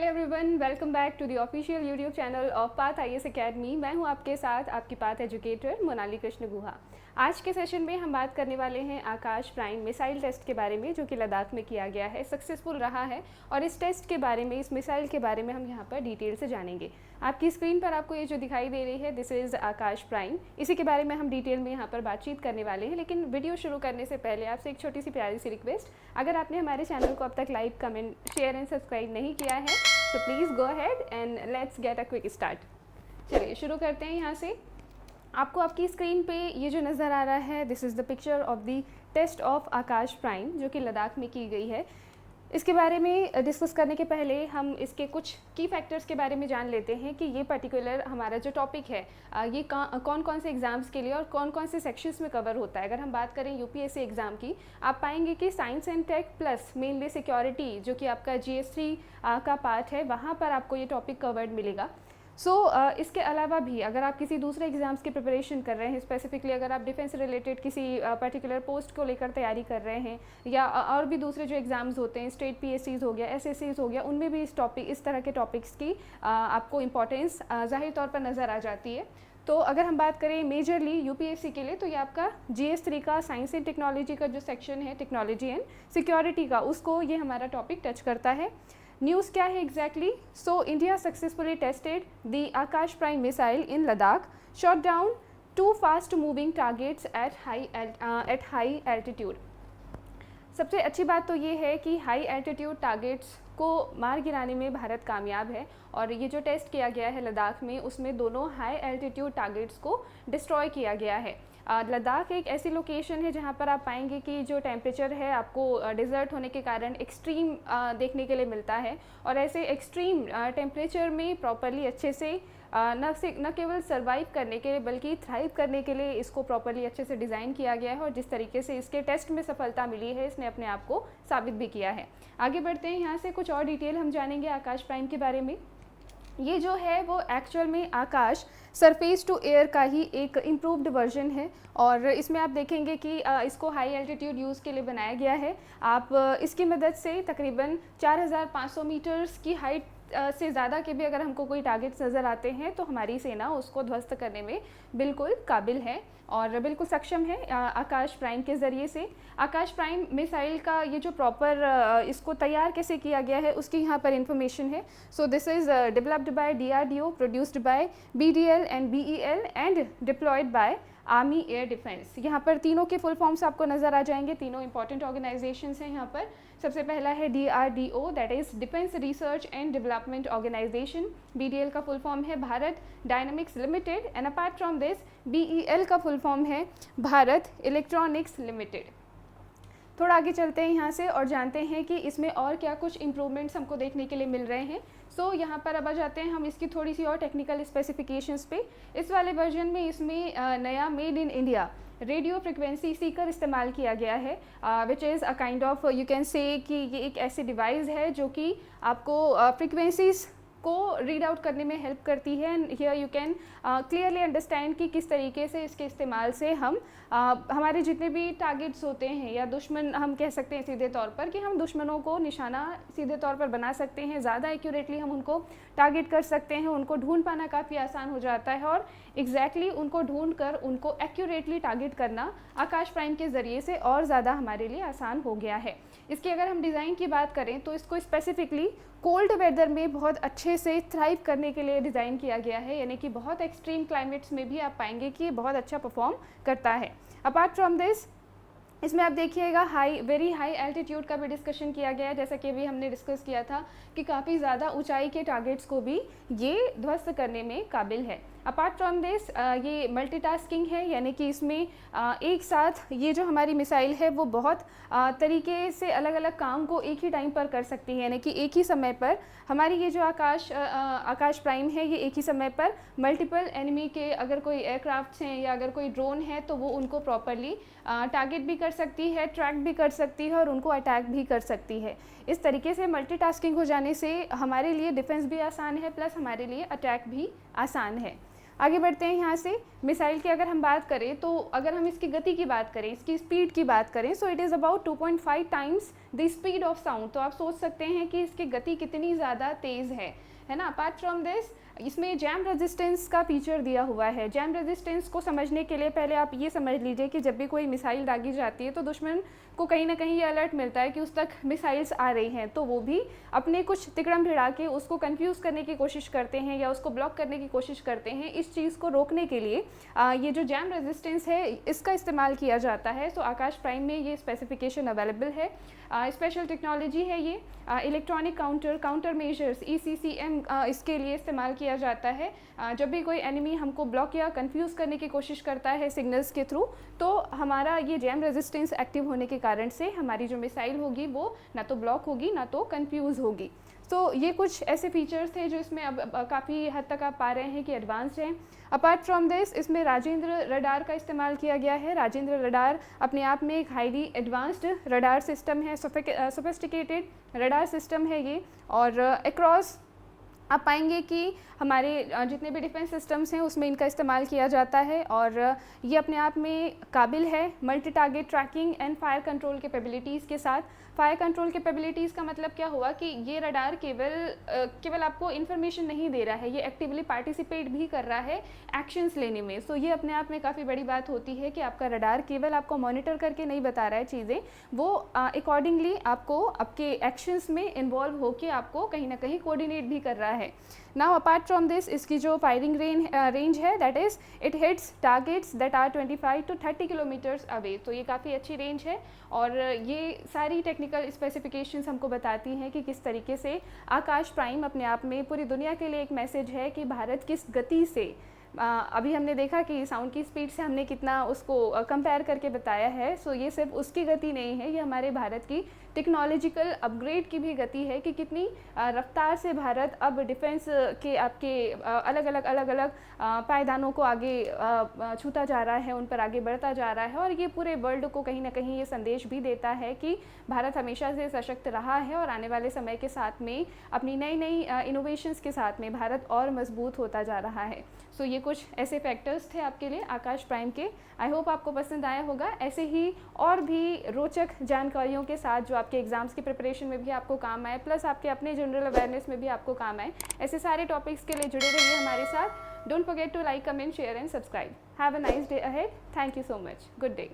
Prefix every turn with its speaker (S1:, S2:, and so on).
S1: Everyone, welcome back to the official YouTube channel of Path IAS academy. मैं हूं आपके साथ आपकी पाथ एजुकेटर मोनाली कृष्ण गुहा। आज के सेशन में हम बात करने वाले हैं आकाश प्राइम मिसाइल टेस्ट के बारे में, जो कि लद्दाख में किया गया है, सक्सेसफुल रहा है। और इस टेस्ट के बारे में, इस मिसाइल के बारे में हम यहाँ पर डिटेल से जानेंगे। आपकी स्क्रीन पर आपको ये जो दिखाई दे रही है, दिस इज़ आकाश प्राइम। इसी के बारे में हम डिटेल में यहाँ पर बातचीत करने वाले हैं। लेकिन वीडियो शुरू करने से पहले आपसे एक छोटी सी प्यारी सी रिक्वेस्ट, अगर आपने हमारे चैनल को अब तक like, comment, share and subscribe नहीं किया है, तो please go ahead and let's get a quick start. चलिए शुरू करते हैं यहाँ से। आपको आपकी स्क्रीन पे ये जो नज़र आ रहा है, this is the picture of the test of Akash prime, जो कि लद्दाख में की गई है। इसके बारे में डिस्कस करने के पहले हम इसके कुछ की फैक्टर्स के बारे में जान लेते हैं कि ये पर्टिकुलर हमारा जो टॉपिक है, ये कौन कौन से एग्ज़ाम्स के लिए और कौन कौन से सेक्शंस में कवर होता है। अगर हम बात करें यूपीएससी एग्ज़ाम की, आप पाएंगे कि science and tech plus mainly security, जो कि आपका GS3 का पार्ट है, वहाँ पर आपको ये टॉपिक कवर्ड मिलेगा। इसके अलावा भी अगर आप किसी दूसरे एग्ज़ाम्स की प्रिपरेशन कर रहे हैं, स्पेसिफिकली अगर आप डिफेंस रिलेटेड किसी पर्टिकुलर पोस्ट को लेकर तैयारी कर रहे हैं, या और भी दूसरे जो एग्ज़ाम्स होते हैं, स्टेट PSCs हो गया, SSCs हो गया, उनमें भी इस तरह के टॉपिक्स की आपको इम्पोर्टेंस ज़ाहिर तौर पर नज़र आ जाती है। तो अगर हम बात करें मेजरली यूपीएससी के लिए, तो ये आपका GS3 का साइंस एंड टेक्नोलॉजी का जो सेक्शन है, टेक्नोलॉजी एंड सिक्योरिटी का, उसको ये हमारा टॉपिक टच करता है। न्यूज़ क्या है exactly? So India successfully tested the Akash prime missile in Ladakh, shot down 2 fast moving targets at high altitude. सबसे अच्छी बात तो ये है कि हाई एल्टीट्यूड टारगेट्स को मार गिराने में भारत कामयाब है। और ये जो टेस्ट किया गया है लद्दाख में, उसमें दोनों हाई एल्टीट्यूड टारगेट्स को डिस्ट्रॉय किया गया है। लद्दाख एक ऐसी लोकेशन है जहाँ पर आप पाएंगे कि जो टेम्परेचर है आपको डिज़र्ट होने के कारण एक्सट्रीम देखने के लिए मिलता है। और ऐसे एक्सट्रीम टेम्परेचर में प्रॉपरली अच्छे से न केवल सर्वाइव करने के लिए बल्कि थ्राइव करने के लिए इसको प्रॉपरली अच्छे से डिज़ाइन किया गया है। और जिस तरीके से इसके टेस्ट में सफलता मिली है, इसने अपने आप को साबित भी किया है। आगे बढ़ते हैं, यहाँ से कुछ और डिटेल हम जानेंगे आकाश प्राइम के बारे में। ये जो है वो एक्चुअल में आकाश सरफेस टू एयर का ही एक इम्प्रूव्ड वर्जन है। और इसमें आप देखेंगे कि इसको हाई एल्टीट्यूड यूज़ के लिए बनाया गया है। आप इसकी मदद से तकरीबन 4500 मीटर्स की हाइट से ज़्यादा के भी अगर हमको कोई टारगेट्स नज़र आते हैं, तो हमारी सेना उसको ध्वस्त करने में बिल्कुल काबिल है और बिल्कुल सक्षम है आकाश प्राइम के ज़रिए से। आकाश प्राइम मिसाइल का ये जो प्रॉपर इसको तैयार कैसे किया गया है, उसकी यहाँ पर इंफॉर्मेशन है। So this is developed by DRDO, produced by BDL and BEL and deployed by army air defence. यहाँ पर तीनों के फुल फॉर्म्स आपको नज़र आ जाएंगे। तीनों इंपॉर्टेंट ऑर्गेनाइजेशंस हैं यहाँ पर। सबसे पहला है DRDO, that is defence research and development organisation. BDL का फुल फॉर्म है Bharat dynamics limited. And apart from this BEL का फुल फॉर्म है भारत इलेक्ट्रॉनिक्स लिमिटेड। थोड़ा आगे चलते हैं यहाँ से और जानते हैं कि इसमें और क्या कुछ इम्प्रूवमेंट्स हमको देखने के लिए मिल रहे हैं। सो यहाँ पर अब आ जाते हैं हम इसकी थोड़ी सी और टेक्निकल स्पेसिफिकेशंस पे। इस वाले वर्जन में इसमें नया made in India radio frequency Sikar इस्तेमाल किया गया है, which is a kind of you can say कि ये एक ऐसी डिवाइस है जो कि आपको फ्रिक्वेंसीज को रीड आउट करने में हेल्प करती है। And here you can clearly understand कि किस तरीके से इसके इस्तेमाल से हम हमारे जितने भी टारगेट्स होते हैं, या दुश्मन हम कह सकते हैं सीधे तौर पर, कि हम दुश्मनों को निशाना सीधे तौर पर बना सकते हैं, ज़्यादा एक्यूरेटली हम उनको टारगेट कर सकते हैं, उनको ढूंढ पाना काफ़ी आसान हो जाता है। और एग्जैक्टली उनको ढूंढ कर उनको एक्यूरेटली टारगेट करना आकाश प्राइम के ज़रिए से और ज़्यादा हमारे लिए आसान हो गया है। इसकी अगर हम डिज़ाइन की बात करें, तो इसको स्पेसिफिकली कोल्ड वेदर में बहुत अच्छे से थ्राइव करने के लिए डिज़ाइन किया गया है। यानी कि बहुत एक्सट्रीम क्लाइमेट्स में भी आप पाएंगे कि ये बहुत अच्छा परफॉर्म करता है। अपार्ट फ्रॉम दिस, इसमें आप देखिएगा वेरी हाई एल्टीट्यूड का भी डिस्कशन किया गया है। जैसा कि अभी हमने डिस्कस किया था कि काफ़ी ज़्यादा ऊंचाई के टारगेट्स को भी ये ध्वस्त करने में काबिल है। अपार्ट फ्रॉम दिस, ये मल्टीटास्किंग है, यानी कि इसमें एक साथ ये जो हमारी मिसाइल है वो बहुत तरीके से अलग अलग काम को एक ही टाइम पर कर सकती है। यानी कि एक ही समय पर हमारी ये जो आकाश प्राइम है, ये एक ही समय पर मल्टीपल एनिमी के अगर कोई एयरक्राफ्ट्स हैं या अगर कोई ड्रोन है, तो वो उनको प्रॉपरली टारगेट भी कर सकती है, ट्रैक भी कर सकती है और उनको अटैक भी कर सकती है। इस तरीके से मल्टीटास्किंग हो जाने से हमारे लिए डिफेंस भी आसान है, प्लस हमारे लिए अटैक भी आसान है। आगे बढ़ते हैं यहाँ से। मिसाइल की अगर हम बात करें तो अगर हम इसकी गति की बात करें, इसकी स्पीड की बात करें, so it is about 2.5 times the speed of sound. तो आप सोच सकते हैं कि इसकी गति कितनी ज़्यादा तेज़ है ना। अपार्ट फ्रॉम दिस, इसमें जैम रेजिस्टेंस का फीचर दिया हुआ है। जैम रेजिस्टेंस को समझने के लिए पहले आप ये समझ लीजिए कि जब भी कोई मिसाइल दागी जाती है तो दुश्मन को कहीं ना कहीं ये अलर्ट मिलता है कि उस तक मिसाइल्स आ रही हैं, तो वो भी अपने कुछ तिकड़म भिड़ा के उसको कंफ्यूज करने की कोशिश करते हैं या उसको ब्लॉक करने की कोशिश करते हैं। इस चीज़ को रोकने के लिए ये जो जैम रेजिस्टेंस है इसका इस्तेमाल किया जाता है। सो आकाश प्राइम में ये स्पेसिफिकेशन अवेलेबल है। स्पेशल टेक्नोलॉजी है ये। इलेक्ट्रॉनिक काउंटर मेजर्स ECCM इसके लिए इस्तेमाल किया जाता है। जब भी कोई एनिमी हमको ब्लॉक या कंफ्यूज करने की कोशिश करता है सिग्नल्स के थ्रू, तो हमारा ये जैम रेजिस्टेंस एक्टिव होने के कारण से हमारी जो मिसाइल होगी वो ना तो ब्लॉक होगी ना तो कंफ्यूज होगी। तो ये कुछ ऐसे फीचर्स थे जो इसमें अब काफ़ी हद तक आप पा रहे हैं कि एडवांस्ड हैं। अपार्ट फ्रॉम दिस, इसमें राजेंद्र रडार का इस्तेमाल किया गया है। राजेंद्र रडार अपने आप में एक हाईली एडवांस्ड रडार सिस्टम है, सोफिस्टिकेटेड रडार सिस्टम है ये। और अक्रॉस आप पाएंगे कि हमारे जितने भी डिफेंस सिस्टम्स हैं उसमें इनका इस्तेमाल किया जाता है और ये अपने आप में काबिल है multi target tracking and fire control capabilities के साथ। फायर कंट्रोल कैपेबिलिटीज़ का मतलब क्या हुआ कि ये रडार केवल आपको इन्फॉर्मेशन नहीं दे रहा है, ये एक्टिवली पार्टिसिपेट भी कर रहा है एक्शंस लेने में। सो ये अपने आप में काफ़ी बड़ी बात होती है कि आपका रडार केवल आपको मॉनिटर करके नहीं बता रहा है चीज़ें, वो अकॉर्डिंगली आपको आपके एक्शंस में इन्वॉल्व होकर आपको कहीं ना कहीं कोऑर्डिनेट भी कर रहा है। नाउ अपार्ट फ्रॉम दिस, इसकी जो फायरिंग रेंज है that is it hits targets that are 25 to 30 kilometres away. तो ये काफ़ी अच्छी रेंज है और ये सारी टेक्निकल स्पेसिफिकेशंस हमको बताती हैं कि किस तरीके से आकाश प्राइम अपने आप में पूरी दुनिया के लिए एक मैसेज है कि भारत किस गति से अभी हमने देखा कि साउंड की स्पीड से हमने कितना उसको कंपेयर करके बताया है। सो ये सिर्फ उसकी गति नहीं है, ये हमारे भारत की टेक्नोलॉजिकल अपग्रेड की भी गति है कि कितनी रफ्तार से भारत अब डिफेंस के आपके अलग अलग पायदानों को आगे छूता जा रहा है, उन पर आगे बढ़ता जा रहा है। और ये पूरे वर्ल्ड को कहीं ना कहीं ये संदेश भी देता है कि भारत हमेशा से सशक्त रहा है और आने वाले समय के साथ में अपनी नई नई इनोवेशंस के साथ में भारत और मजबूत होता जा रहा है। सो ये कुछ ऐसे फैक्टर्स थे आपके लिए आकाश प्राइम के। आई होप आपको पसंद आया होगा। ऐसे ही और भी रोचक जानकारियों के साथ जो आपके एग्जाम्स की प्रिपरेशन में भी आपको काम आए, प्लस आपके अपने जनरल अवेयरनेस में भी आपको काम आए, ऐसे सारे टॉपिक्स के लिए जुड़े रहिए हमारे साथ। Don't forget to like, comment, share and subscribe. Have a nice day ahead. Thank you so much. Good day.